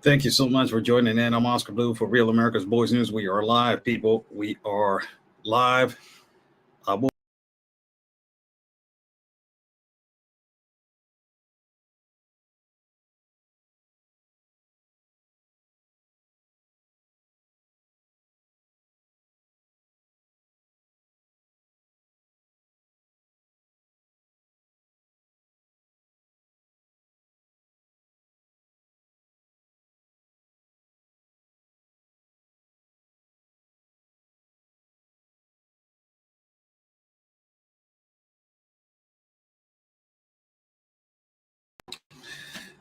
Thank you so much for joining in. I'm Oscar Blue for Real America's Boys News. We are live, people. We are live. We'll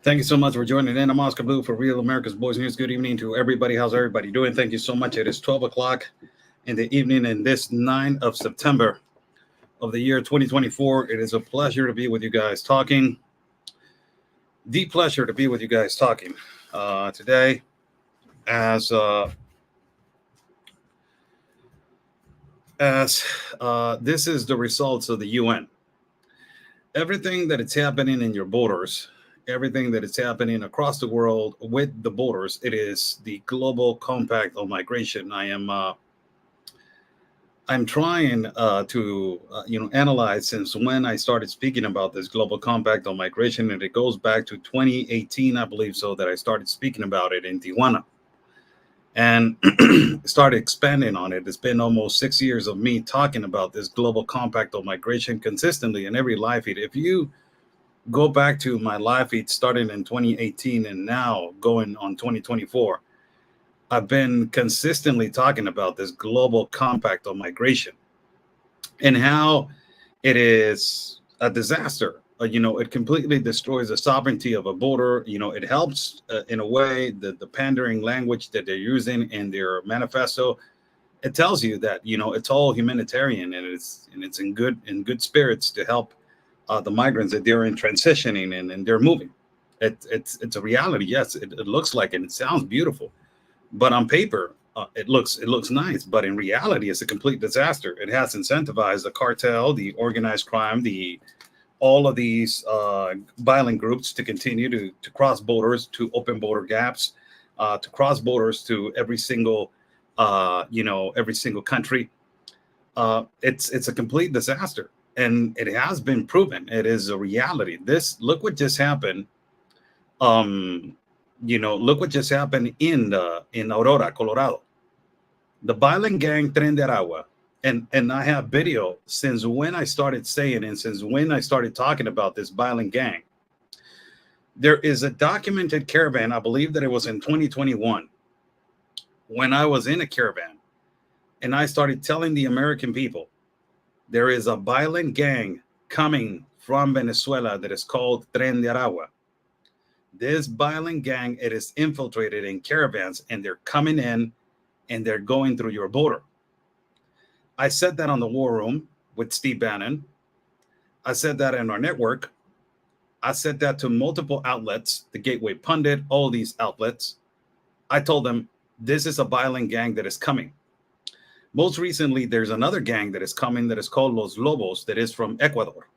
Thank you so much for joining in. I'm Oscar Blue for Real America's Boys News. Good evening to everybody. How's everybody doing? Thank you so much. It is 12 o'clock in the evening in this 9th of September of the year 2024. It is a pleasure to be with you guys talking. Deep pleasure to be with you guys talking today as this is the results of the UN. Everything that is happening in your borders, everything that is happening across the world with the borders, it is the global compact on migration. I'm trying to analyze since when I started speaking about this global compact on migration, and it goes back to 2018, I believe, so that I started speaking about it in Tijuana and started expanding on it. It's been almost 6 years of me talking about this global compact on migration consistently in every live feed. If you go back to my live feed starting in 2018 and now going on 2024, I've been consistently talking about this global compact on migration and how it is a disaster. It completely destroys the sovereignty of a border. It helps in a way that the pandering language that they're using in their manifesto, it tells you that, it's all humanitarian and it's in good spirits to help the migrants that they're in transitioning and they're moving. It's a reality. Yes, it looks like it. And it sounds beautiful, but on paper, it looks nice. But in reality, it's a complete disaster. It has incentivized the cartel, the organized crime, all of these violent groups to continue to cross borders, to open border gaps, to cross borders to every single country. It's a complete disaster, and it has been proven. It is a reality. Look what just happened. Look what just happened in Aurora, Colorado. The violent gang Tren de Aragua. And I have video since when I started saying and since when I started talking about this violent gang. There is a documented caravan, I believe that it was in 2021, when I was in a caravan and I started telling the American people, there is a violent gang coming from Venezuela that is called Tren de Aragua. This violent gang, it is infiltrated in caravans and they're coming in and they're going through your border. I said that on the War Room with Steve Bannon. I said that in our network. I said that to multiple outlets, the Gateway Pundit, all these outlets. I told them, this is a violent gang that is coming. Most recently, there's another gang that is coming that is called Los Lobos that is from Ecuador.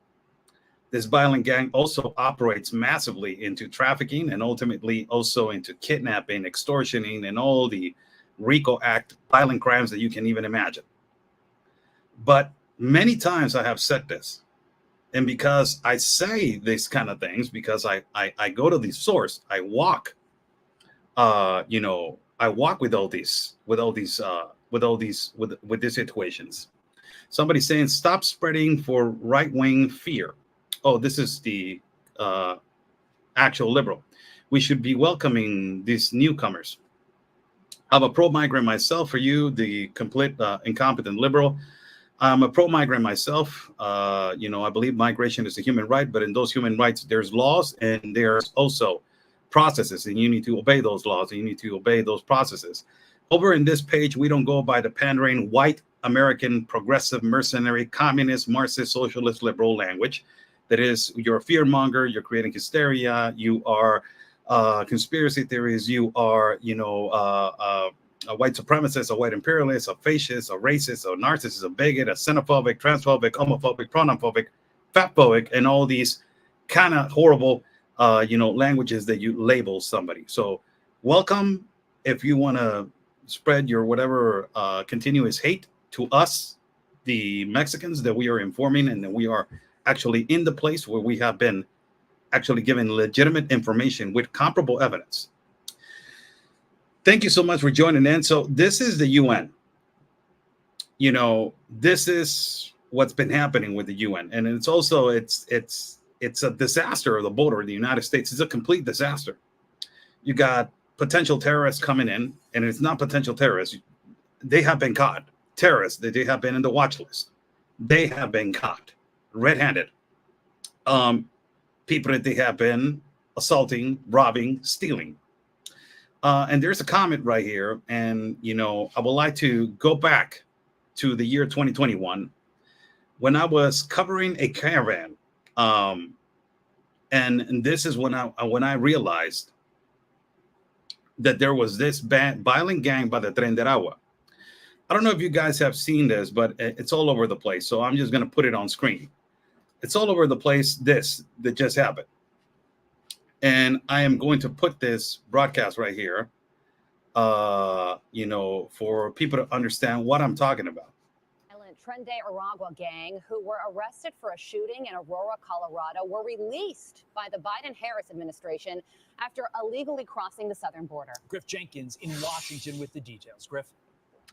This violent gang also operates massively into trafficking and ultimately also into kidnapping, extortioning, and all the RICO Act violent crimes that you can even imagine. But many times I have said this, and because I say these kind of things, because I go to the source, I walk, I walk with these situations. Somebody's saying, stop spreading for right-wing fear. Oh, this is the actual liberal. We should be welcoming these newcomers. I'm a pro-migrant myself. For you, the complete incompetent liberal, I'm a pro-migrant myself. I believe migration is a human right, but in those human rights, there's laws and there's also processes, and you need to obey those laws and you need to obey those processes. Over in this page, we don't go by the pandering white American progressive mercenary communist Marxist socialist liberal language. That is, you're a fear monger, you're creating hysteria, you are conspiracy theories, you are, a white supremacist, a white imperialist, a fascist, a racist, a narcissist, a bigot, a xenophobic, transphobic, homophobic, pronophobic, fatphobic, and all these kind of horrible, languages that you label somebody. So Welcome. If you want to spread your whatever continuous hate to us, the Mexicans, that we are informing and that we are actually in the place where we have been actually given legitimate information with comparable evidence. Thank you so much for joining in. So this is the UN. You know, this is what's been happening with the UN, and it's also it's a disaster of the border of the United States. It's a complete disaster. You got potential terrorists coming in, and it's not potential terrorists. They have been caught. Terrorists, they have been in the watch list. They have been caught red-handed. People that they have been assaulting, robbing, stealing. And there's a comment right here. And, you know, I would like to go back to the year 2021 when I was covering a caravan. And this is when I realized that there was this violent gang by the Tren de Agua. I don't know if you guys have seen this, but it's all over the place. So I'm just going to put it on screen. It's all over the place, this that just happened. And I am going to put this broadcast right here, you know, for people to understand what I'm talking about. Tren de Aragua gang, who were arrested for a shooting in Aurora, Colorado, were released by the Biden-Harris administration after illegally crossing the southern border. Griff Jenkins in Washington with the details. Griff.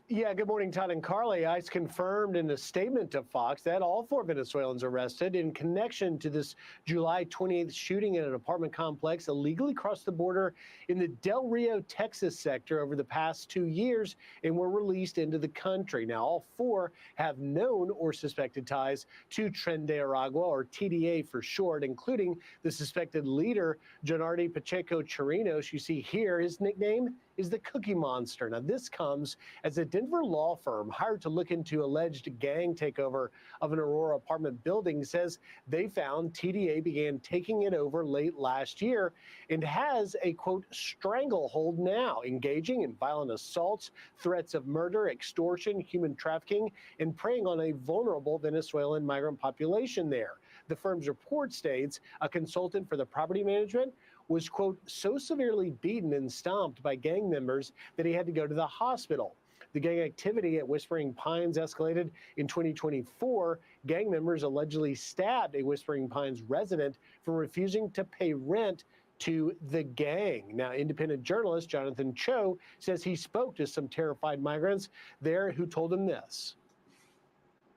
Yeah, good morning, Todd and Carly. ICE confirmed in a statement to Fox that all 4 Venezuelans arrested in connection to this July 28th shooting in an apartment complex illegally crossed the border in the Del Rio, Texas sector over the past 2 years and were released into the country. Now, all 4 have known or suspected ties to Tren de Aragua, or TDA for short, including the suspected leader, Jonardi Pacheco Chirinos. You see here, his nickname is the Cookie Monster. Now, this comes as a Denver law firm hired to look into alleged gang takeover of an Aurora apartment building says they found TDA began taking it over late last year and has a, quote, stranglehold now, engaging in violent assaults, threats of murder, extortion, human trafficking, and preying on a vulnerable Venezuelan migrant population there. The firm's report states a consultant for the property management was, quote, so severely beaten and stomped by gang members that he had to go to the hospital. The gang activity at Whispering Pines escalated in 2024. Gang members allegedly stabbed a Whispering Pines resident for refusing to pay rent to the gang. Now, independent journalist Jonathan Cho says he spoke to some terrified migrants there who told him this.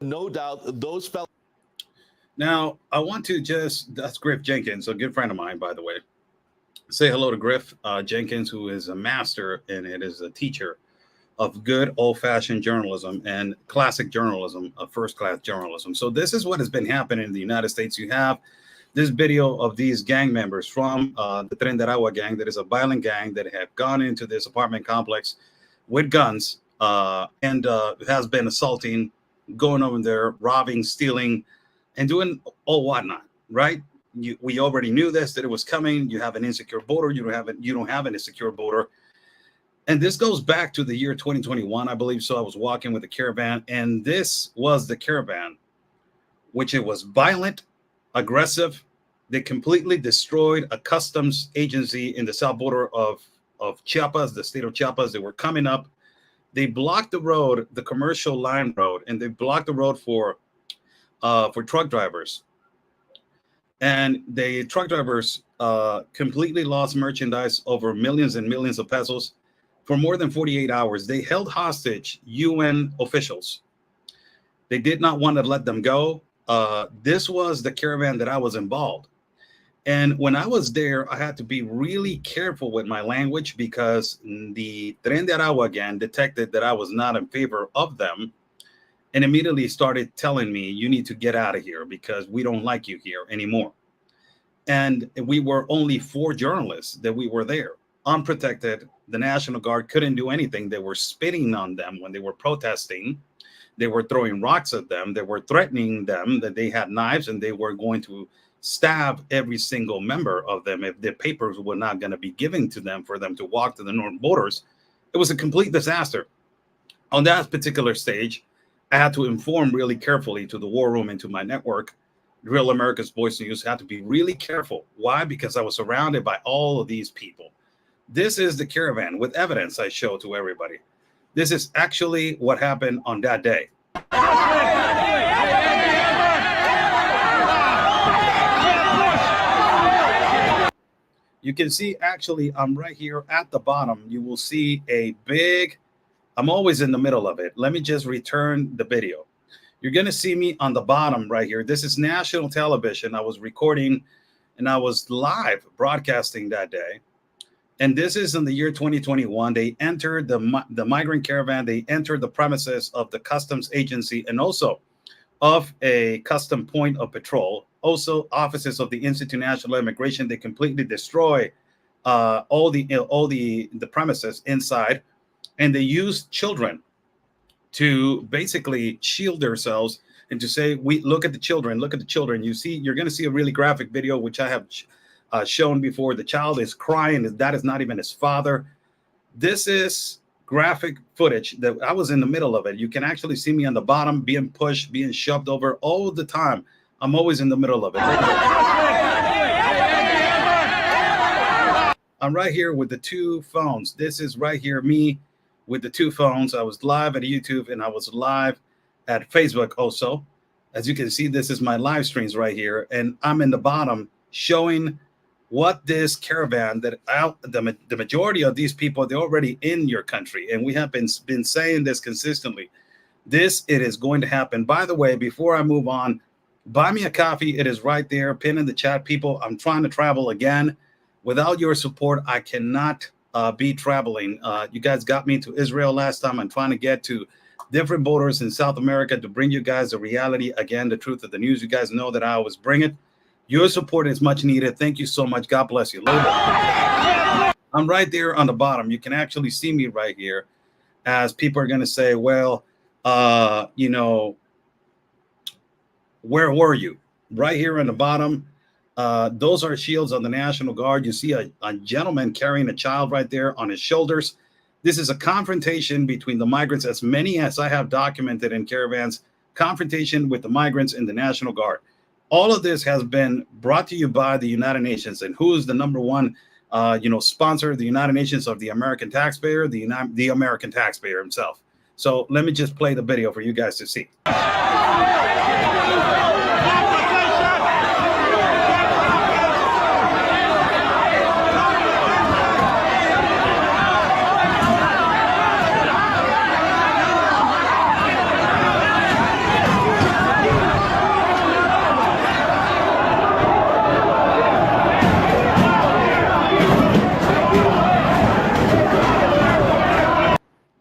No doubt those fellows. Now, I want to that's Griff Jenkins, a good friend of mine, by the way. Say hello to Griff Jenkins, who is a master and it is a teacher of good old-fashioned journalism and classic journalism, first-class journalism. So this is what has been happening in the United States. You have this video of these gang members from the Tren de Aragua gang, that is a violent gang that have gone into this apartment complex with guns and has been assaulting, going over there, robbing, stealing, and doing all whatnot, right? We already knew this, that it was coming. You have an insecure border. You don't have an insecure border. And this goes back to the year 2021, I believe. So I was walking with a caravan, and this was the caravan, which it was violent, aggressive. They completely destroyed a customs agency in the south border of Chiapas, the state of Chiapas. They were coming up. They blocked the road, the commercial line road, and they blocked the road for truck drivers. And the truck drivers completely lost merchandise over millions and millions of pesos for more than 48 hours. They held hostage UN officials. They did not want to let them go. This was the caravan that I was involved. And when I was there, I had to be really careful with my language because the Tren de Aragua gang detected that I was not in favor of them and immediately started telling me, you need to get out of here because we don't like you here anymore. And we were only 4 journalists that we were there, unprotected. The National Guard couldn't do anything. They were spitting on them when they were protesting. They were throwing rocks at them. They were threatening them that they had knives and they were going to stab every single member of them if their papers were not going to be given to them for them to walk to the northern borders. It was a complete disaster. On that particular stage, I had to inform really carefully to the war room and to my network, Real America's Voice News, had to be really careful. Why? Because I was surrounded by all of these people. This is the caravan with evidence I show to everybody. This is actually what happened on that day. You can see, actually, I'm right here at the bottom. You will see a big, I'm always in the middle of it. Let me just return the video. You're going to see me on the bottom right here. This is national television. I was recording and I was live broadcasting that day. And this is in the year 2021. They entered the Migrant Caravan. They entered the premises of the customs agency and also of a custom point of patrol. Also, offices of the Institute of National Immigration. They completely destroy all the premises inside, and they use children to basically shield themselves and to say, "We look at the children, look at the children." You're going to see a really graphic video, which I have shown before. The child is crying. That is not even his father. This is graphic footage that I was in the middle of it. You can actually see me on the bottom being pushed, being shoved over all the time. I'm always in the middle of it. I'm right here with the two phones. This is right here, me with the two phones. I was live at YouTube and I was live at Facebook also. As you can see, this is my live streams right here. And I'm in the bottom showing what this caravan that the majority of these people, they're already in your country. And we have been saying this consistently. It is going to happen. By the way, before I move on, buy me a coffee. It is right there, pin in the chat. People, I'm trying to travel again. Without your support, I cannot be traveling. You guys got me to Israel last time. I'm trying to get to different borders in South America to bring you guys the reality, again, the truth of the news. You guys know that I always bring it. Your support is much needed. Thank you so much. God bless you. I'm right there on the bottom. You can actually see me right here, as people are going to say, well, you know, where were you? Right here on the bottom. Those are shields on the National Guard. You see a gentleman carrying a child right there on his shoulders. This is a confrontation between the migrants, as many as I have documented in caravans, confrontation with the migrants and the National Guard. All of this has been brought to you by the United Nations. And who is the number one, sponsor of the United Nations of the American taxpayer? The American taxpayer himself. So let me just play the video for you guys to see.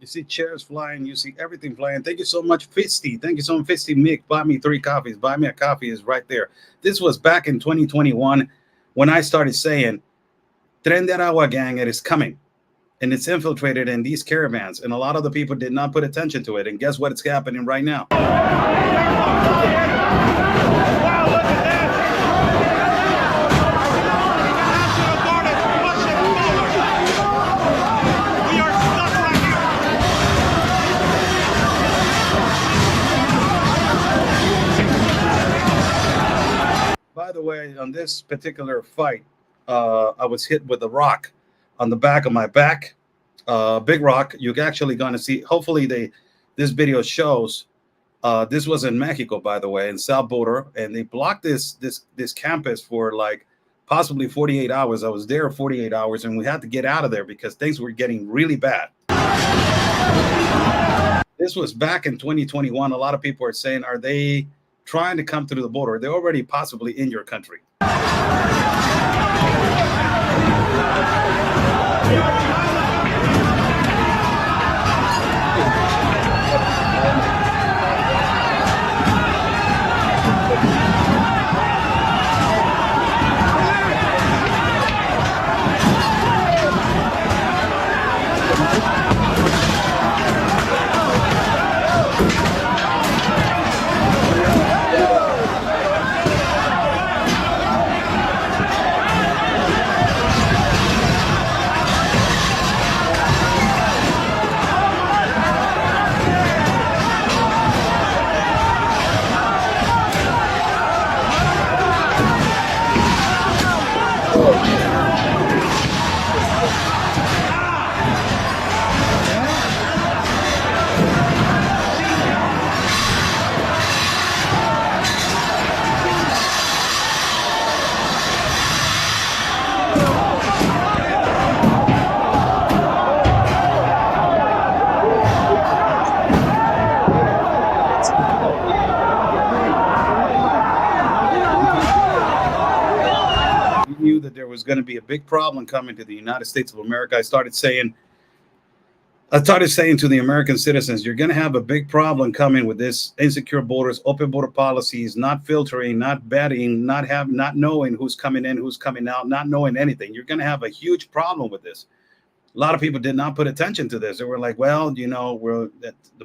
You see chairs flying. You see everything flying. Thank you so much, Fisty. Thank you so much, Fisty. Mick, buy me 3 coffees. Buy me a coffee is right there. This was back in 2021 when I started saying, Tren de Aragua gang, it is coming. And it's infiltrated in these caravans. And a lot of the people did not put attention to it. And guess what? It's happening right now. By the way, on this particular fight, I was hit with a rock on the back of my back, big rock. You're actually going to see, hopefully this video shows, this was in Mexico, by the way, in South Border, and they blocked this campus for like possibly 48 hours. I was there 48 hours, and we had to get out of there because things were getting really bad. This was back in 2021. A lot of people are saying, are they trying to come through the border? They're already possibly in your country. was going to be a big problem coming to the United States of America. I started saying to the American citizens, you're going to have a big problem coming with this insecure borders, open border policies, not filtering, not vetting, not knowing who's coming in, who's coming out, not knowing anything. You're going to have a huge problem with this. A lot of people did not put attention to this. They were like, well, the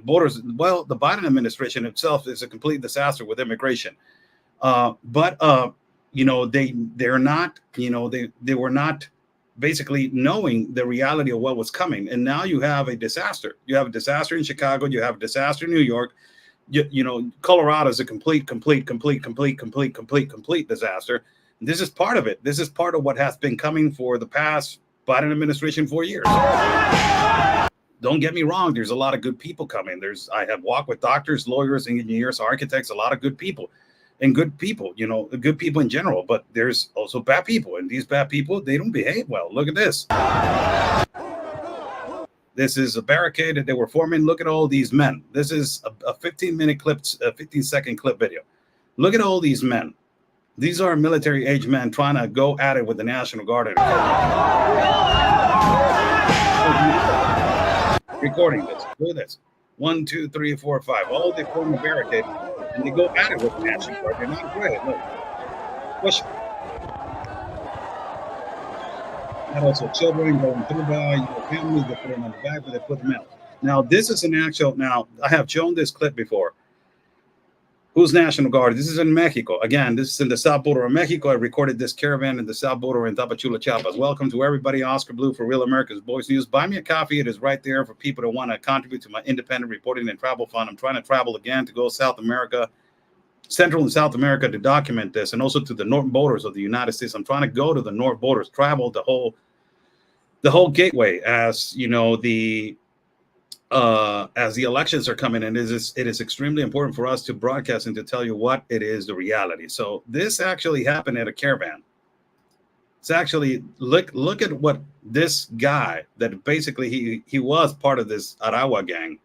borders, well, the Biden administration itself is a complete disaster with immigration. But they're not, they were not basically knowing the reality of what was coming. And now you have a disaster. You have a disaster in Chicago. You have a disaster in New York. Colorado is a complete disaster. This is part of it. This is part of what has been coming for the past Biden administration 4 years. Don't get me wrong. There's a lot of good people coming. I have walked with doctors, lawyers, engineers, architects, a lot of good people. And good people, good people in general, but there's also bad people, and these bad people, they don't behave well. Look at this. This is a barricade that they were forming. Look at all these men. This is a 15-minute clip, a 15-second clip video. Look at all these men. These are military-age men trying to go at it with the National Guard. Recording this. Look at this. 1, 2, 3, 4, 5. All they form a barricade. And they go at it with the National Guard. They're not afraid. Look. Push. And also children going through by, families, they put them on the back, but they put them out. Now, this is an actual, I have shown this clip before. Who's National Guard? This is in Mexico. Again, this is in the south border of Mexico. I recorded this caravan in the south border in Tapachula, Chiapas. Welcome to everybody. Oscar Blue for Real America's Boys News. Buy me a coffee. It is right there for people that want to contribute to my independent reporting and travel fund. I'm trying to travel again to go South America, Central and South America to document this, and also to the northern borders of the United States. I'm trying to go to the north borders, travel the whole gateway as as the elections are coming in. It is extremely important for us to broadcast and to tell you what it is, the reality. So this actually happened at a caravan. It's actually, look at what this guy, that basically he was part of this Aragua gang.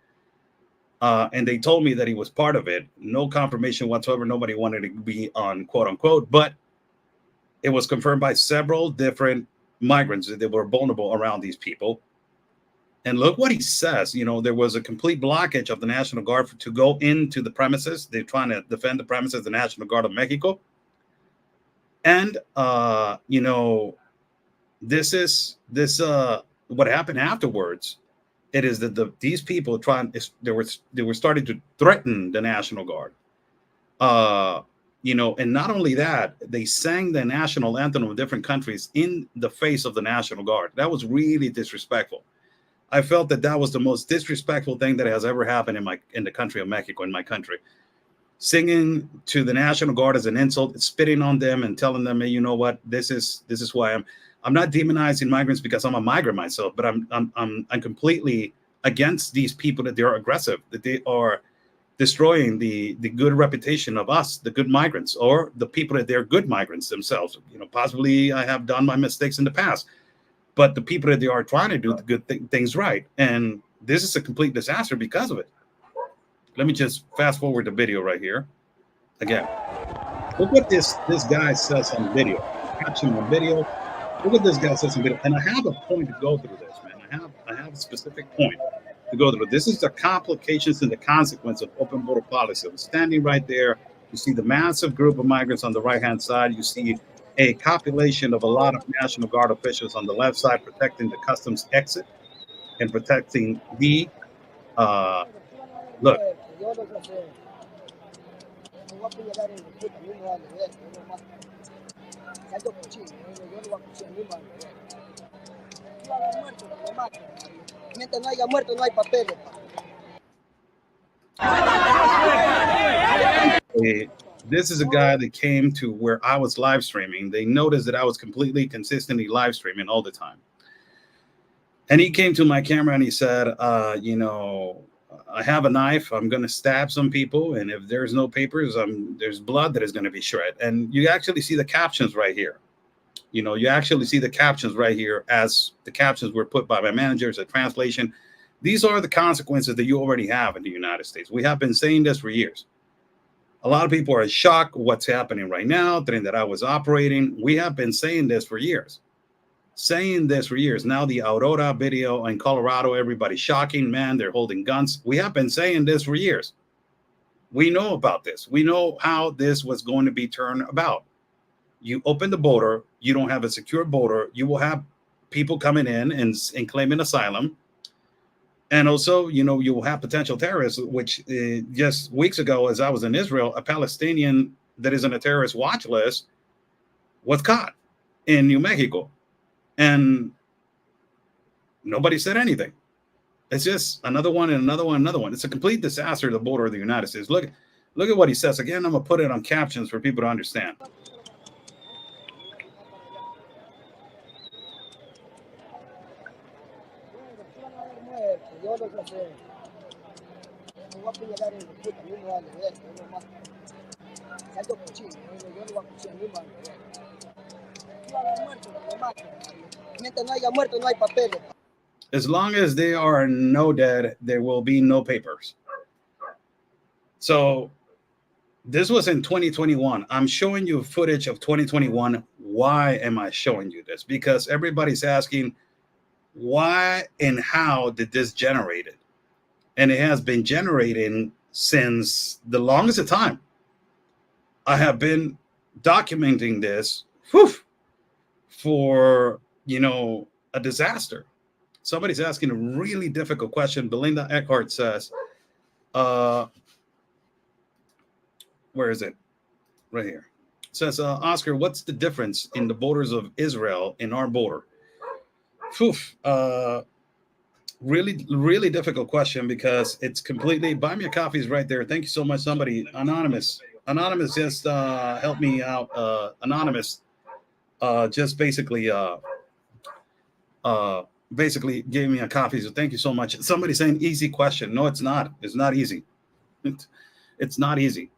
And they told me that he was part of it. No confirmation whatsoever. Nobody wanted to be on quote unquote, but it was confirmed by several different migrants that they were vulnerable around these people. And look what he says. There was a complete blockage of the National Guard to go into the premises. They're trying to defend the premises, the National Guard of Mexico. And, what happened afterwards, it is that these people they were starting to threaten the National Guard. And not only that, they sang the national anthem of different countries in the face of the National Guard. That was really disrespectful. I felt that was the most disrespectful thing that has ever happened in the country of Mexico, in my country. Singing to the National Guard as an insult, spitting on them and telling them, hey, you know what, this is why I'm not demonizing migrants because I'm a migrant myself, but I'm completely against these people, that they are aggressive, that they are destroying the good reputation of us, the good migrants, or the people that they're good migrants themselves. Possibly I have done my mistakes in the past, but the people that they are trying to do the good things right. And this is a complete disaster because of it. Let me just fast forward the video right here. Again, look what this guy says on video. Caption on video. Look what this guy says on video. And I have a point to go through this, man. I have a specific point to go through. This is the complications and the consequence of open border policy. I'm standing right there. You see the massive group of migrants on the right-hand side. You see a population of a lot of National Guard officials on the left side protecting the customs exit and protecting the look. This is a guy that came to where I was live streaming. They noticed that I was completely consistently live streaming all the time. And he came to my camera and he said, I have a knife. I'm going to stab some people. And if there's no papers, there's blood that is going to be shed. And you actually see the captions right here. You actually see the captions right here, as the captions were put by my managers, a translation. These are the consequences that you already have in the United States. We have been saying this for years. A lot of people are shocked what's happening right now. Tren de Aragua is operating. We have been saying this for years. Now the Aurora video in Colorado, everybody's shocking, man, they're holding guns. We have been saying this for years. We know about this. We know how this was going to be turned about. You open the border, you don't have a secure border, you will have people coming in and claiming asylum. And also, you will have potential terrorists, which just weeks ago, as I was in Israel, a Palestinian that is on a terrorist watch list was caught in New Mexico. And nobody said anything. It's just another one and another one, another one. It's a complete disaster, the border of the United States. Look at what he says. Again, I'm going to put it on captions for people to understand. As long as they are no dead, there will be no papers. So this was in 2021. I'm showing you footage of 2021. Why am I showing you this? Because everybody's asking, why and how did this generate it? And it has been generating since the longest of time. I have been documenting this for, a disaster. Somebody's asking a really difficult question. Belinda Eckhart says, where is it? Right here. It says, Oscar, what's the difference in the borders of Israel and our border? Really, really difficult question, because it's completely, buy me a coffee is right there. Thank you so much. Somebody, Anonymous just helped me out. Anonymous just basically gave me a coffee. So thank you so much. Somebody saying easy question. No, it's not. It's not easy. It's not easy.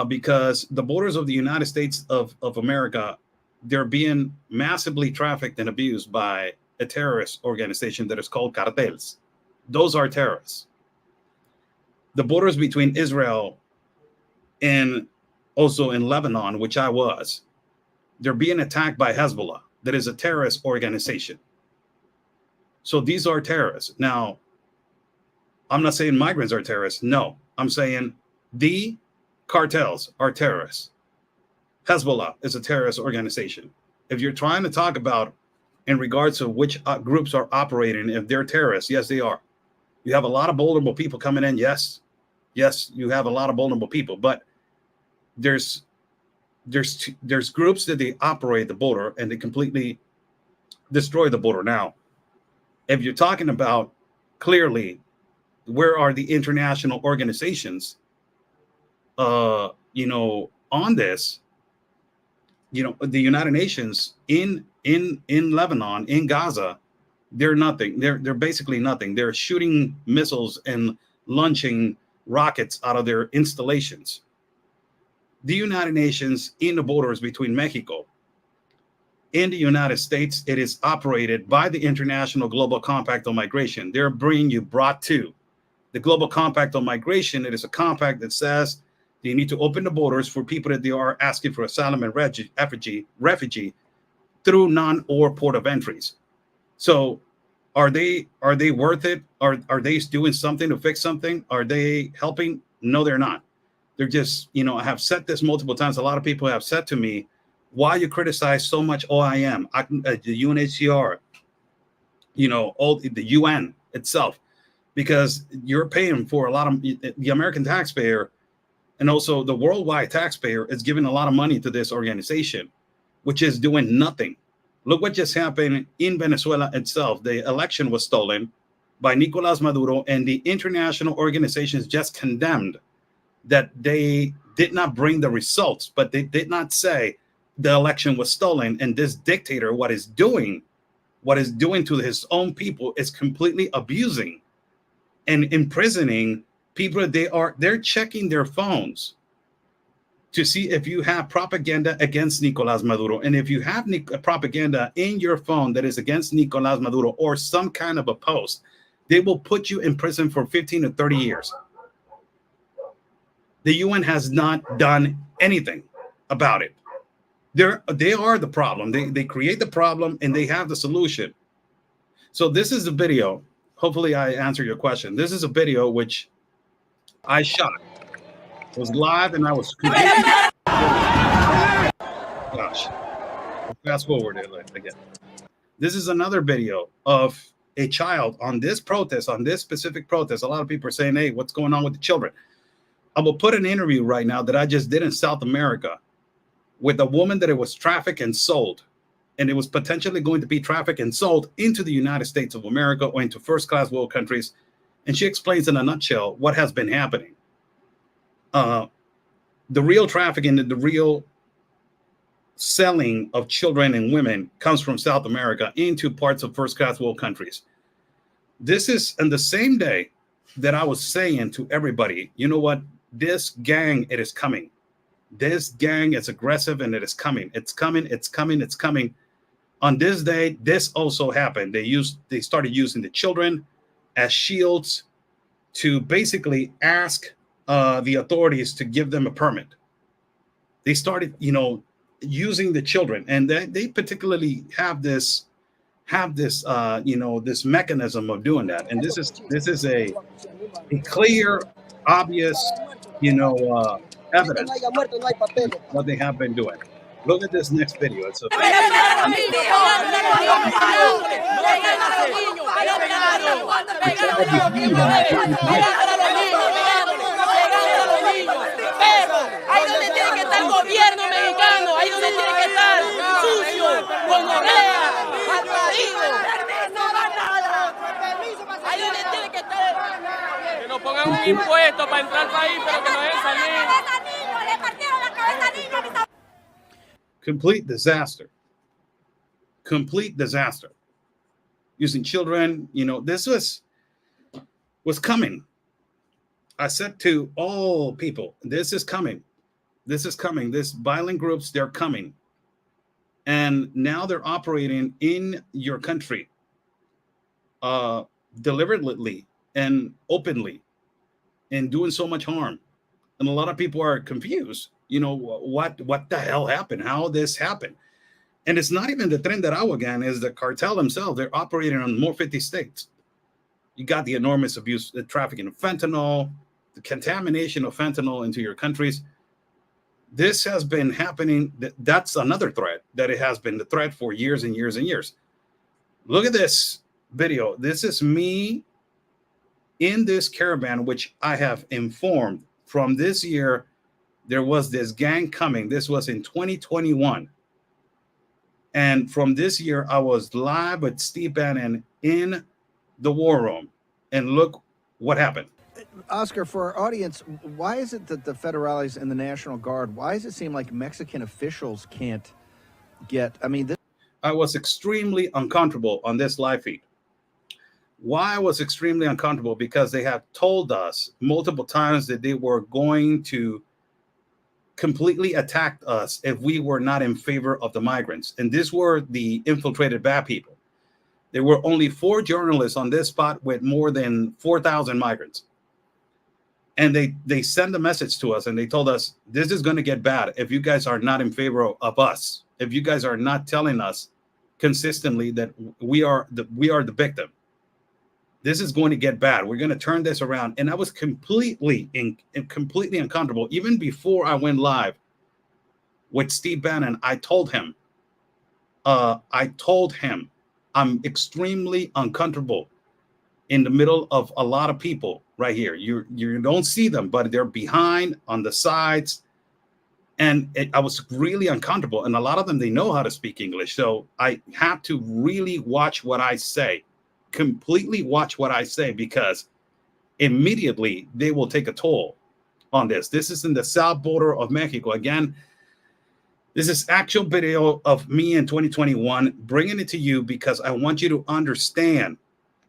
Because the borders of the United States of America, they're being massively trafficked and abused by a terrorist organization that is called cartels. Those are terrorists. The borders between Israel and also in Lebanon, which I was, they're being attacked by Hezbollah, that is a terrorist organization. So these are terrorists. Now, I'm not saying migrants are terrorists. No, I'm saying the cartels are terrorists. Hezbollah is a terrorist organization. If you're trying to talk about in regards to which groups are operating, if they're terrorists, yes, they are. You have a lot of vulnerable people coming in. Yes, you have a lot of vulnerable people, but there's groups that they operate the border and they completely destroy the border. Now, if you're talking about clearly, where are the international organizations, on this, the United Nations in Lebanon, in Gaza, they're nothing. They're basically nothing. They're shooting missiles and launching rockets out of their installations. The United Nations in the borders between Mexico and the United States, it is operated by the International Global Compact on Migration. They're bringing you brought to the Global Compact on Migration. It is a compact that says you need to open the borders for people that they are asking for asylum and refugee through non-or port of entries. So are they worth it? Are they doing something to fix something? Are they helping? No, they're not. They're just, I have said this multiple times. A lot of people have said to me, why you criticize so much OIM, the UNHCR, all the UN itself, because you're paying for a lot of the American taxpayer. And also the worldwide taxpayer is giving a lot of money to this organization, which is doing nothing. Look what just happened in Venezuela itself. The election was stolen by Nicolás Maduro, and the international organizations just condemned that they did not bring the results, but they did not say the election was stolen. And this dictator, what is doing to his own people is completely abusing and imprisoning people. They're checking their phones to see if you have propaganda against Nicolás Maduro. And if you have propaganda in your phone that is against Nicolás Maduro or some kind of a post, they will put you in prison for 15 to 30 years. The UN has not done anything about it. They are the problem. They create the problem and they have the solution. So this is the video. Hopefully I answer your question. This is a video which I shot. It was live and I was gosh. Fast forward it again. This is another video of a child on this protest, on this specific protest. A lot of people are saying, hey, what's going on with the children? I will put an interview right now that I just did in South America with a woman that it was trafficked and sold. And it was potentially going to be trafficked and sold into the United States of America or into first-class world countries. And she explains in a nutshell what has been happening. The real trafficking and the real selling of children and women comes from South America into parts of first-class world countries. This is on the same day that I was saying to everybody, you know what? This gang, it is coming. This gang is aggressive and it is coming. It's coming. It's coming. It's coming. On this day, this also happened. They started using the children as shields to basically ask the authorities to give them a permit. They started, using the children, and they particularly have this this mechanism of doing that. And this is a clear, obvious, evidence of what they have been doing. Look at this next video. It's a ahí donde tiene que estar el gobierno mexicano, ahí donde tiene que estar sucio, gonorrea, malparido, ahí donde tiene que estar. Que nos pongan un impuesto para entrar al país, pero que nos dejen salir. Le partieron la cabeza a niños. Complete disaster. Complete disaster. Using children, this was coming. I said to all people, this is coming. This is coming. This violent groups, they're coming. And now they're operating in your country deliberately and openly and doing so much harm. And a lot of people are confused. What the hell happened? How this happened? And it's not even the Tren de Aragua gang, it's the cartel themselves. They're operating on more 50 states. You got the enormous abuse, the trafficking of fentanyl, the contamination of fentanyl into your countries. This has been happening. That's another threat that it has been the threat for years and years and years. Look at this video. This is me in this caravan, which I have informed from this year. There was this gang coming. This was in 2021. And from this year, I was live with Steve Bannon in the war room. And look what happened. Oscar, for our audience, why is it that the federales and the National Guard, why does it seem like Mexican officials can't get, I was extremely uncomfortable on this live feed. Why I was extremely uncomfortable? Because they have told us multiple times that they were going to completely attack us if we were not in favor of the migrants. And these were the infiltrated bad people. There were only 4 journalists on this spot with more than 4,000 migrants. And they sent a message to us and they told us, this is going to get bad if you guys are not in favor of us. If you guys are not telling us consistently that we are the victim. This is going to get bad. We're going to turn this around. And I was completely uncomfortable. Even before I went live with Steve Bannon, I told him, I'm extremely uncomfortable in the middle of a lot of people right here. You don't see them, but they're behind on the sides. And I was really uncomfortable. And a lot of them, they know how to speak English. So I have to really watch what I say, completely watch what I say, because immediately they will take a toll on this. This is in the south border of Mexico. Again, this is actual video of me in 2021, bringing it to you because I want you to understand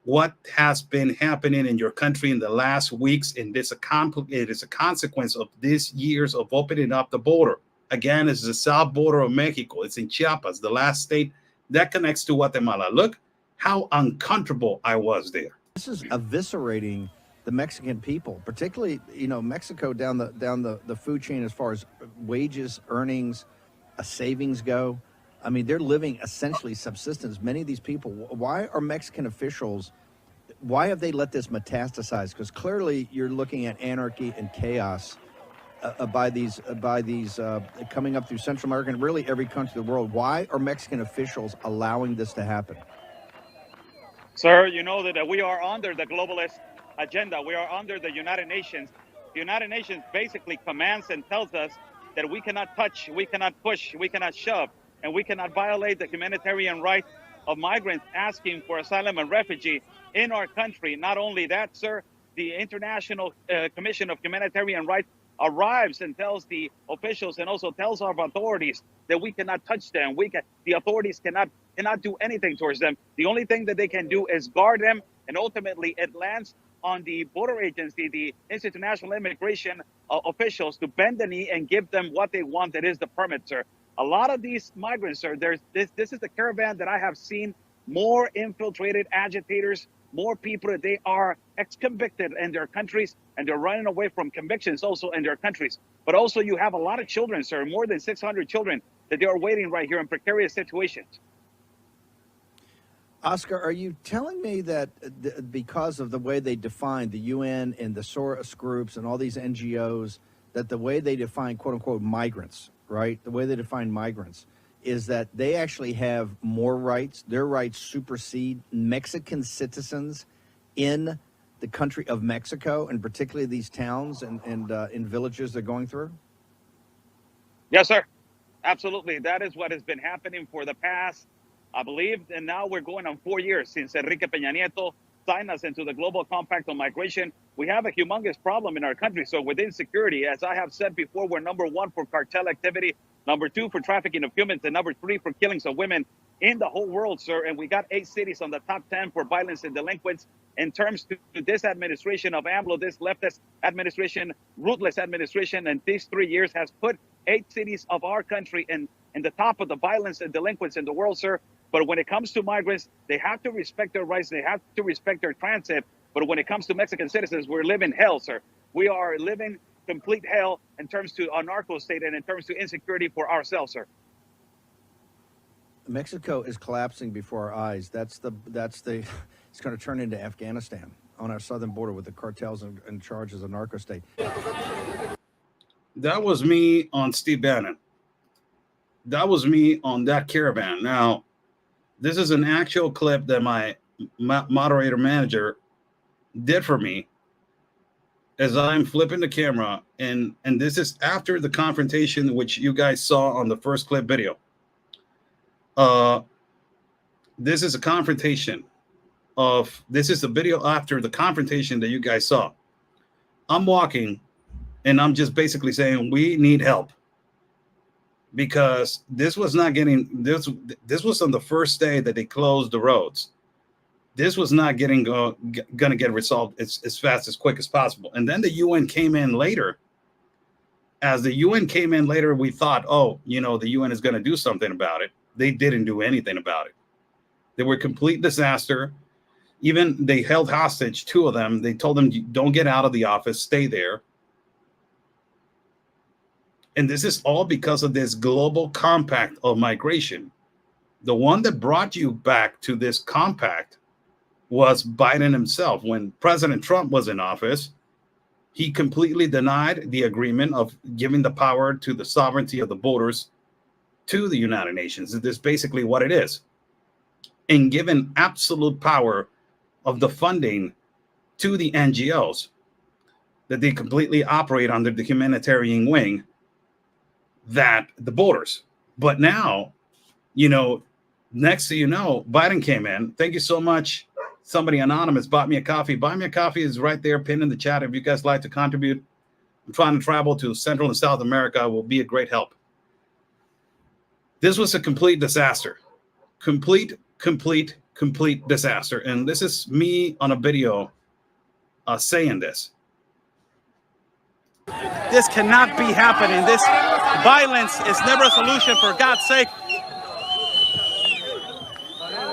what has been happening in your country in the last weeks. And it is a consequence of these years of opening up the border. Again, it's the south border of Mexico. It's in Chiapas, the last state that connects to Guatemala. Look how uncomfortable I was there. This is eviscerating the Mexican people, particularly, you know, Mexico down the food chain as far as wages, earnings, savings go. I mean, they're living essentially subsistence. Many of these people, why are Mexican officials, why have they let this metastasize? Because clearly you're looking at anarchy and chaos by these coming up through Central America and really every country of the world. Why are Mexican officials allowing this to happen? Sir, you know that we are under the globalist agenda. We are under the United Nations. The United Nations basically commands and tells us that we cannot touch, we cannot push, we cannot shove, and we cannot violate the humanitarian rights of migrants asking for asylum and refugee in our country. Not only that, sir, the International Commission of Humanitarian Rights arrives and tells the officials and also tells our authorities that we cannot touch them. The authorities cannot do anything towards them. The only thing that they can do is guard them, and ultimately it lands on the border agency, the international immigration officials, to bend the knee and give them what they want, that is the permit, sir. A lot of these migrants, sir, this is the caravan that I have seen more infiltrated agitators, more people that they are ex-convicted in their countries, and they're running away from convictions also in their countries. But also you have a lot of children, sir, more than 600 children that they are waiting right here in precarious situations. Oscar, are you telling me that because of the way they define the UN and the Soros groups and all these NGOs, that the way they define quote-unquote migrants, right, the way they define migrants, is that they actually have more rights, their rights supersede Mexican citizens in the country of Mexico, and particularly these towns and in villages they're going through? Yes, sir. Absolutely. That is what has been happening for the past, I believe, and now we're going on 4 years since Enrique Peña Nieto signed us into the Global Compact on Migration. We have a humongous problem in our country. So with insecurity, as I have said before, we're #1 for cartel activity, #2 for trafficking of humans, and #3 for killings of women in the whole world, sir. And we got 8 cities on the top 10 for violence and delinquents. In terms to this administration of AMLO, this leftist administration, ruthless administration, and these 3 years has put 8 cities of our country in the top of the violence and delinquents in the world, sir. But when it comes to migrants, they have to respect their rights. They have to respect their transit. But when it comes to Mexican citizens, we're living hell, sir. We are living complete hell in terms to a narco state and in terms to insecurity for ourselves, sir. Mexico is collapsing before our eyes. It's going to turn into Afghanistan on our southern border with the cartels in charge as a narco state. That was me on Steve Bannon. That was me on that caravan. Now, this is an actual clip that my moderator manager did for me as I'm flipping the camera. And this is after the confrontation, which you guys saw on the first clip video. This is a confrontation this is the video after the confrontation that you guys saw. I'm walking and I'm just basically saying, we need help. Because this was not getting this was on the first day that they closed the roads. This was not going to get resolved as fast, as quick as possible. And then the UN came in later. As the UN came in later, we thought, oh, you know, the UN is going to do something about it. They didn't do anything about it. They were a complete disaster. Even they held hostage 2 of them. They told them, don't get out of the office, stay there. And this is all because of this global compact of migration. The one that brought you back to this compact was Biden himself. When President Trump was in office, he completely denied the agreement of giving the power to the sovereignty of the borders to the United Nations. This is basically what it is. And given absolute power of the funding to the NGOs, that they completely operate under the humanitarian wing, that the borders. But now, you know, next thing you know, Biden came in. Thank you so much. Somebody anonymous bought me a coffee. Buy me a coffee is right there, pinned in the chat. If you guys like to contribute, I'm trying to travel to Central and South America. Will be a great help. This was a complete disaster. Complete disaster. And this is me on a video saying this. This cannot be happening. This violence is never a solution, for God's sake.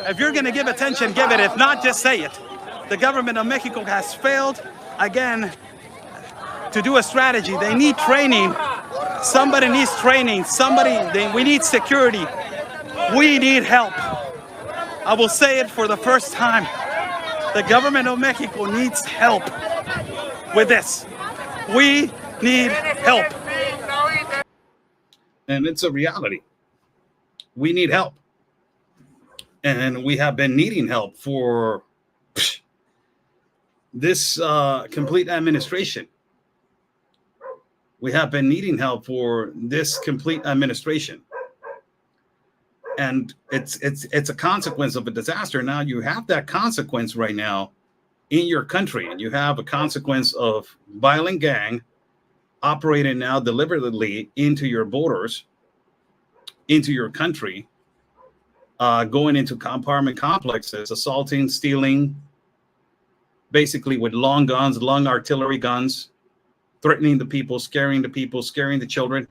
If you're going to give attention, give it. If not, just say it. The government of Mexico has failed again, to do a strategy, they need training. Somebody needs training. We need security. We need help. I will say it for the first time. The government of Mexico needs help with this. We need help. And it's a reality. We need help. And we have been needing help for this complete administration. We have been needing help for this complete administration. And it's a consequence of a disaster. Now you have that consequence right now in your country, and you have a consequence of violent gang operating now deliberately into your borders, into your country, going into apartment complexes, assaulting, stealing, basically with long guns, long artillery guns, threatening the people, scaring the children.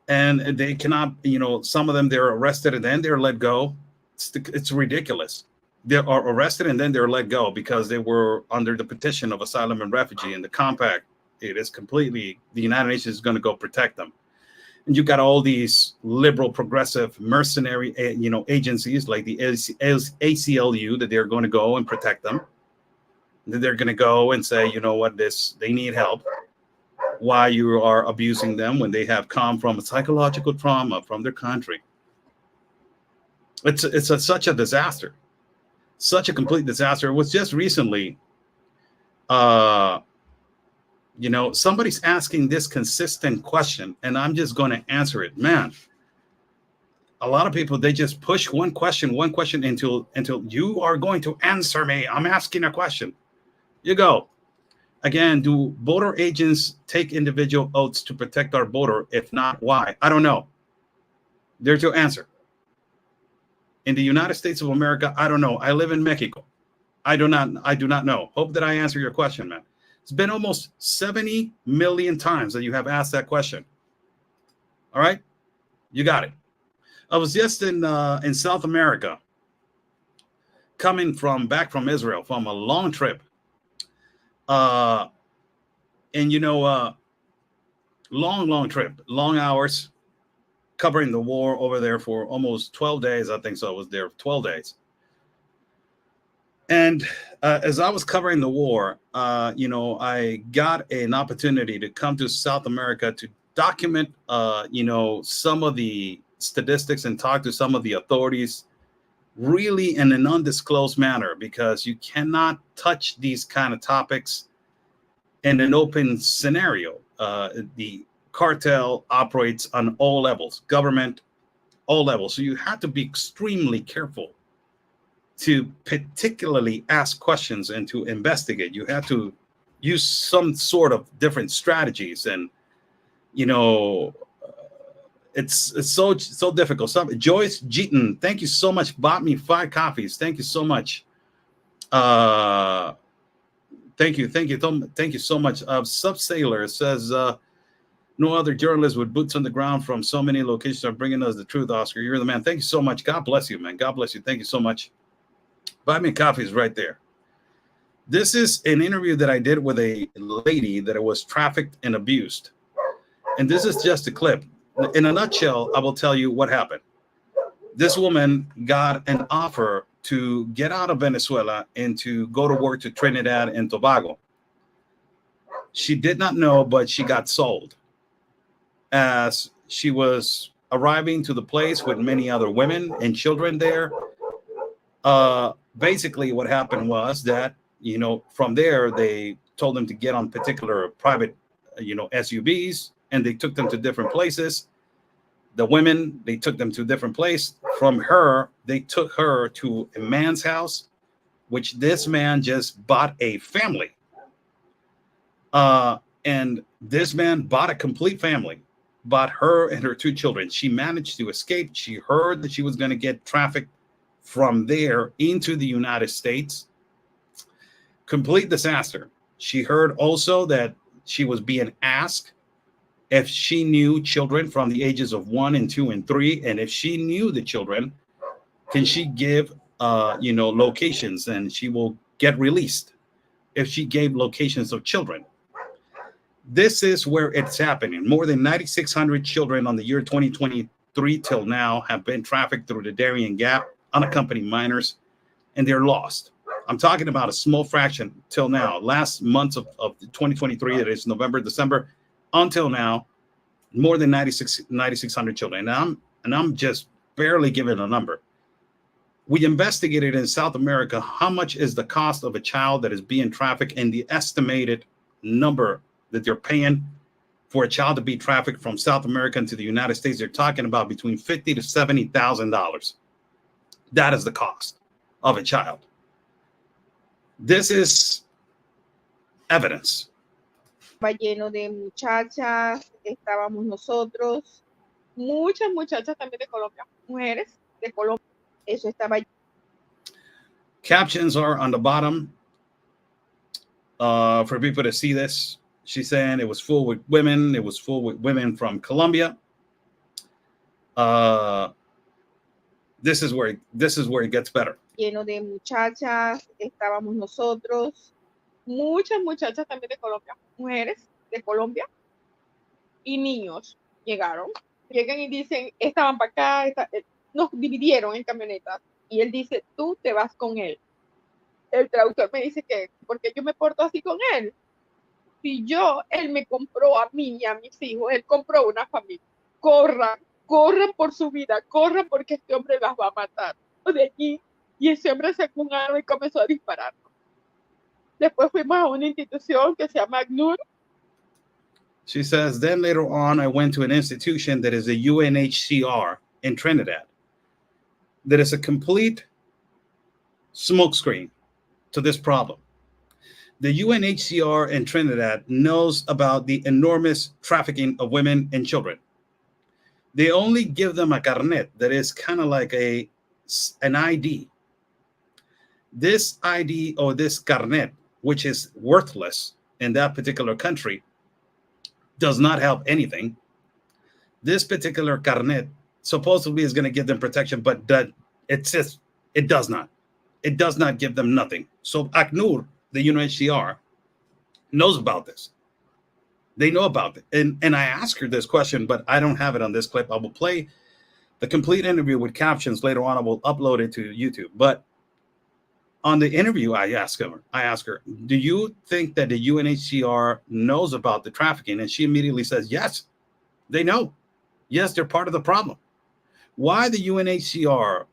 And they cannot, some of them, they're arrested and then they're let go. It's ridiculous. They are arrested and then they're let go because they were under the petition of asylum and refugee and the compact. It is completely, the United Nations is going to go protect them. And you got all these liberal, progressive, mercenary, agencies like the ACLU that they're going to go and protect them. That they're going to go and say, you know what, they need help. Why you are abusing them when they have come from a psychological trauma from their country. It's such a disaster, such a complete disaster. It was just recently, somebody's asking this consistent question, and I'm just going to answer it. Man, a lot of people, they just push one question until you are going to answer me. I'm asking a question. You go. Again, do border agents take individual oaths to protect our border? If not, why? I don't know. There's your answer. In the United States of America, I don't know. I live in Mexico. I do not know. Hope that I answer your question, man. It's been almost 70 million times that you have asked that question. All right? You got it. I was just in South America, coming back from Israel from a long trip. Long trip, long hours, covering the war over there for almost 12 days. I think so. I was there for 12 days. And as I was covering the war, I got an opportunity to come to South America to document, some of the statistics and talk to some of the authorities really in an undisclosed manner, because you cannot touch these kind of topics in an open scenario. The cartel operates on all levels, government, all levels. So you have to be extremely careful to particularly ask questions and to investigate. You have to use some sort of different strategies, and it's so difficult. Joyce Jeaton, thank you so much. Bought me 5 coffees. Thank you so much. Thank you so much. Sub Sailor says, no other journalist with boots on the ground from so many locations are bringing us the truth. Oscar, you're the man. Thank you so much. God bless you, man. God bless you. Thank you so much. Buy me coffees right there. This is an interview that I did with a lady that was trafficked and abused. And this is just a clip. In a nutshell, I will tell you what happened. This woman got an offer to get out of Venezuela and to go to work to Trinidad and Tobago. She did not know, but she got sold. As she was arriving to the place with many other women and children there, basically what happened was that, from there, they told them to get on particular private, SUVs, and they took them to different places. The women, they took them to a different place. From her, they took her to a man's house, which this man just bought a family. And this man bought a complete family, bought her and her 2 children. She managed to escape. She heard that she was going to get trafficked from there into the United States. Complete disaster. She heard also that she was being asked if she knew children from the ages of 1 and 2 and 3, and if she knew the children, can she give locations, and she will get released. if she gave locations of children. This is where it's happening. More than 9,600 children on the year 2023 till now have been trafficked through the Darien Gap, unaccompanied minors, and they're lost. I'm talking about a small fraction till now. Last months of 2023, that is November, December, until now, more than 9,600 children. And I'm just barely giving a number. We investigated in South America how much is the cost of a child that is being trafficked, and the estimated number that they're paying for a child to be trafficked from South America into the United States. They're talking about between $50,000 to $70,000. That is the cost of a child. This is evidence. Estaba lleno de muchachas, estábamos nosotros, muchas muchachas también de Colombia, mujeres de Colombia. Eso estaba. Captions are on the bottom for people to see this. She's saying it was full with women. It was full with women from Colombia. This is where it gets better. Lleno de muchachas, estábamos nosotros, muchas muchachas también de Colombia, mujeres de Colombia y niños llegaron. Llegan y dicen, estaban para acá, nos dividieron en camionetas. Y él dice, tú te vas con él. El traductor me dice que, porque yo me porto así con él. Si él me compró a mí y a mis hijos, él compró una familia. Corran por su vida, corran porque este hombre las va a matar. De allí, y ese hombre sacó un arma y comenzó a disparar. Después fuimos a una institución que se llama ACNUR. She says, then later on, I went to an institution that is the UNHCR in Trinidad. That is a complete smokescreen to this problem. The UNHCR in Trinidad knows about the enormous trafficking of women and children. They only give them a carnet that is kind of like an ID. This ID or this carnet, which is worthless in that particular country, does not help anything. This particular carnet supposedly is going to give them protection, but it does not. It does not give them nothing. So ACNUR, the UNHCR, knows about this. They know about it. And I asked her this question, but I don't have it on this clip. I will play the complete interview with captions later on. I will upload it to YouTube. But on the interview, I asked her, do you think that the UNHCR knows about the trafficking? And she immediately says, yes, they know. Yes, they're part of the problem. Why the UNHCR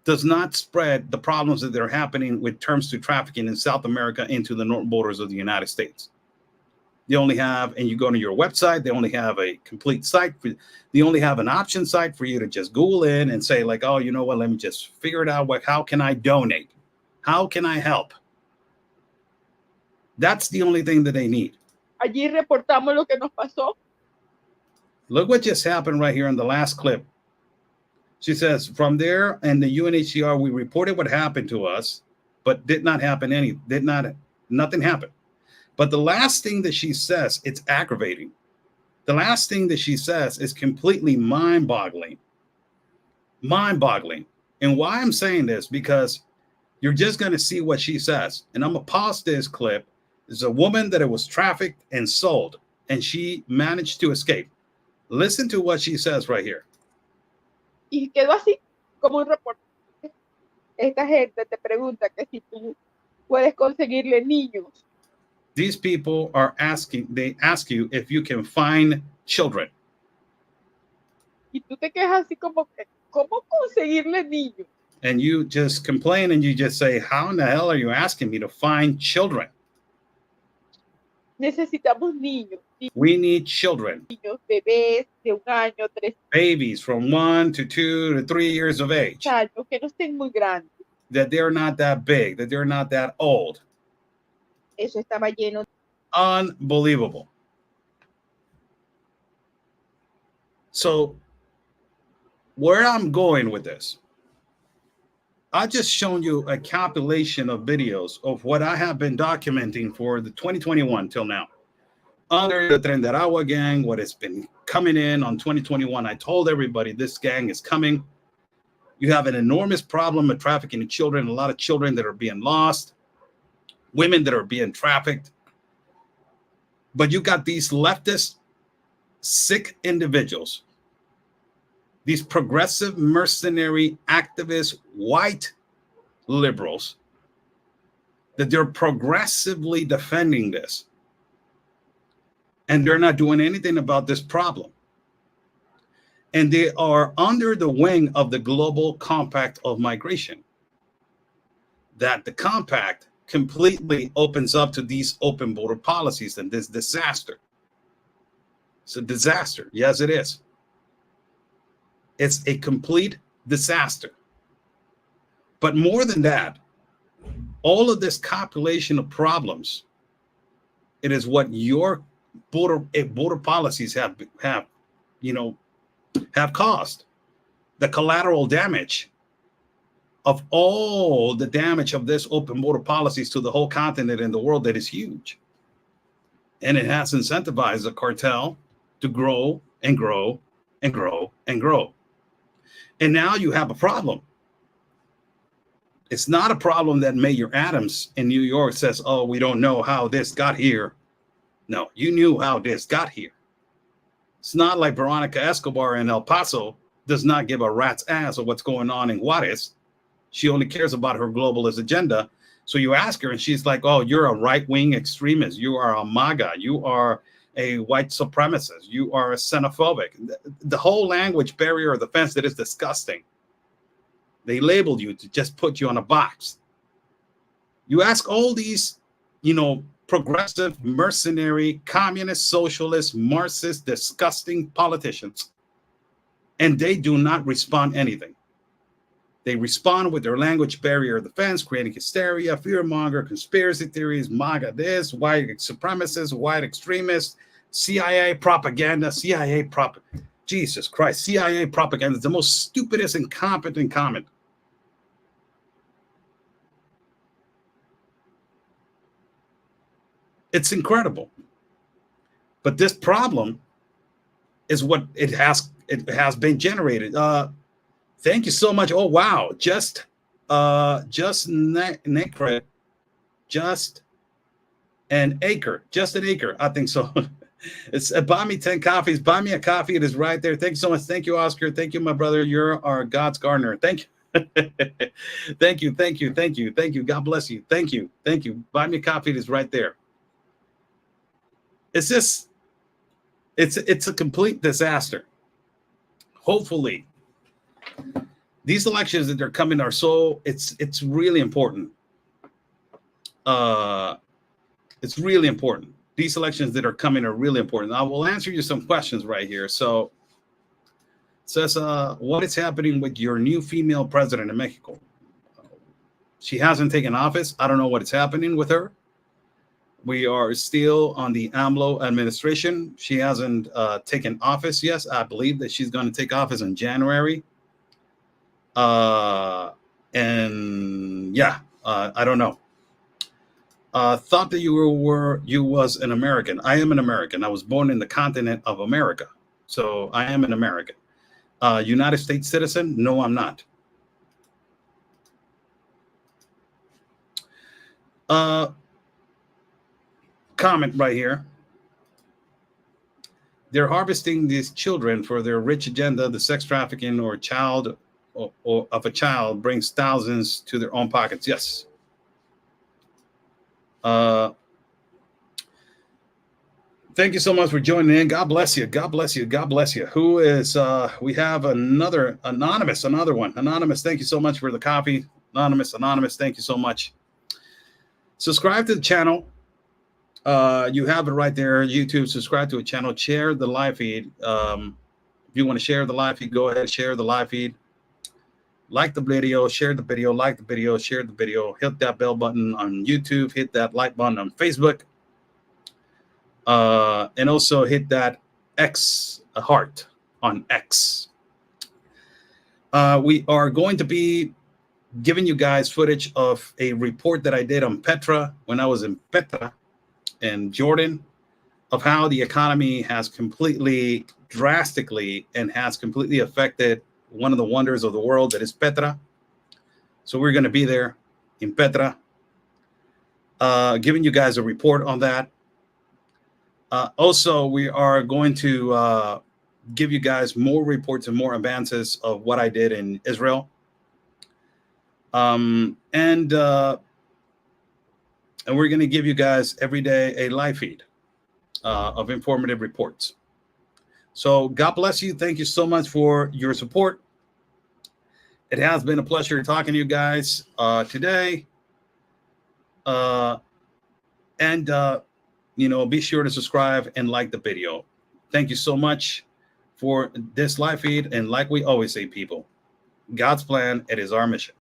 does not spread the problems that are happening with terms to trafficking in South America into the northern borders of the United States? They only have, and you go to your website, they only have a complete site. They only have an option site for you to just Google in and say like, oh, you know what, let me just figure it out. How can I donate? How can I help? That's the only thing that they need. Allí reportamos lo que nos pasó. Look what just happened right here in the last clip. She says, from there and the UNHCR, we reported what happened to us, but nothing happened. But the last thing that she says, it's aggravating. The last thing that she says is completely mind-boggling. Mind-boggling. And why I'm saying this, because you're just going to see what she says. And I'm going to pause this clip. There's a woman that was trafficked and sold, and she managed to escape. Listen to what she says right here. Y quedó así como un reporte. Esta gente te pregunta que si tú puedes conseguirle niños. These people are asking, they ask you if you can find children. Y tú te quedas así como que, ¿cómo conseguirle niños? And you just complain and you just say, how in the hell are you asking me to find children? Necesitamos niños. We need children. Niños, bebés de 1 año, 3 Babies from 1 to 2 to 3 years of age. años, que no estén muy grandes. That they're not that big, that they're not that old. Eso estaba lleno. Unbelievable. So, where I'm going with this, I just shown you a compilation of videos of what I have been documenting for the 2021 till now. Under the Tren de Aragua gang, what has been coming in on 2021. I told everybody this gang is coming. You have an enormous problem of trafficking of children, a lot of children that are being lost. women that are being trafficked. But you got these leftist, sick individuals, these progressive, mercenary, activist, white liberals, that they're progressively defending this. And they're not doing anything about this problem. And they are under the wing of the Global Compact of Migration. That the compact completely opens up to these open border policies and this disaster. It's a disaster. Yes, it is. It's a complete disaster. But more than that, all of this compilation of problems, it is what your border policies have caused. The collateral damage of all the damage of this open border policies to the whole continent and the world, that is huge. And it has incentivized the cartel to grow and grow and grow and grow. And now you have a problem. It's not a problem that Mayor Adams in New York says, oh, we don't know how this got here. No, you knew how this got here. It's not like Veronica Escobar in El Paso does not give a rat's ass of what's going on in Juarez. She only cares about her globalist agenda. So you ask her and she's like, oh, you're a right-wing extremist. You are a MAGA. You are a white supremacist. You are a xenophobic. The whole language barrier of the fence, that is disgusting. They labeled you to just put you on a box. You ask all these, progressive, mercenary, communist, socialist, Marxist, disgusting politicians, and they do not respond anything. They respond with their language barrier of the fence, creating hysteria, fear-monger, conspiracy theories, MAGA this, white supremacists, white extremists, CIA propaganda, Jesus Christ, CIA propaganda is the most stupidest, incompetent comment. It's incredible. But this problem is what it has been generated. Thank you so much. Oh wow, just an acre. I think so. It's buy me 10 coffees. Buy me a coffee. It is right there. Thank you so much. Thank you, Oscar. Thank you, my brother. You're our God's gardener. Thank you. Thank you. Thank you. Thank you. Thank you. God bless you. Thank you. Thank you. Buy me a coffee. It is right there. It's just, it's a complete disaster. Hopefully, these elections that are coming are it's really important. It's really important. These elections that are coming are really important. I will answer you some questions right here. So it says, what is happening with your new female president in Mexico? She hasn't taken office. I don't know what is happening with her. We are still on the AMLO administration. She hasn't taken office. Yes, I believe that she's going to take office in January. And yeah, I don't know. Thought that you was an American. I am an American. I was born in the continent of America. So I am an American. United States citizen? No, I'm not. Comment right here. They're harvesting these children for their rich agenda. The sex trafficking or of a child brings thousands to their own pockets. Yes. Thank you so much for joining in. God bless you. God bless you. God bless you. Who is, we have another anonymous, another one. Anonymous, thank you so much for the coffee. Anonymous, thank you so much. Subscribe to the channel. You have it right there. YouTube, subscribe to a channel. Share the live feed. If you want to share the live feed, go ahead, share the live feed. Like the video, share the video, like the video, share the video. Hit that bell button on YouTube. Hit that like button on Facebook. And also hit that X heart on X. We are going to be giving you guys footage of a report that I did on Petra when I was in Petra in Jordan, of how the economy has completely, drastically, and has completely affected one of the wonders of the world, that is Petra. So we're going to be there in Petra. giving you guys a report on that. Also, we are going to give you guys more reports and more advances of what I did in Israel. And we're going to give you guys every day a live feed of informative reports. So God bless you. Thank you so much for your support. It has been a pleasure talking to you guys today. Be sure to subscribe and like the video. Thank you so much for this live feed. And like we always say, people, God's plan, it is our mission.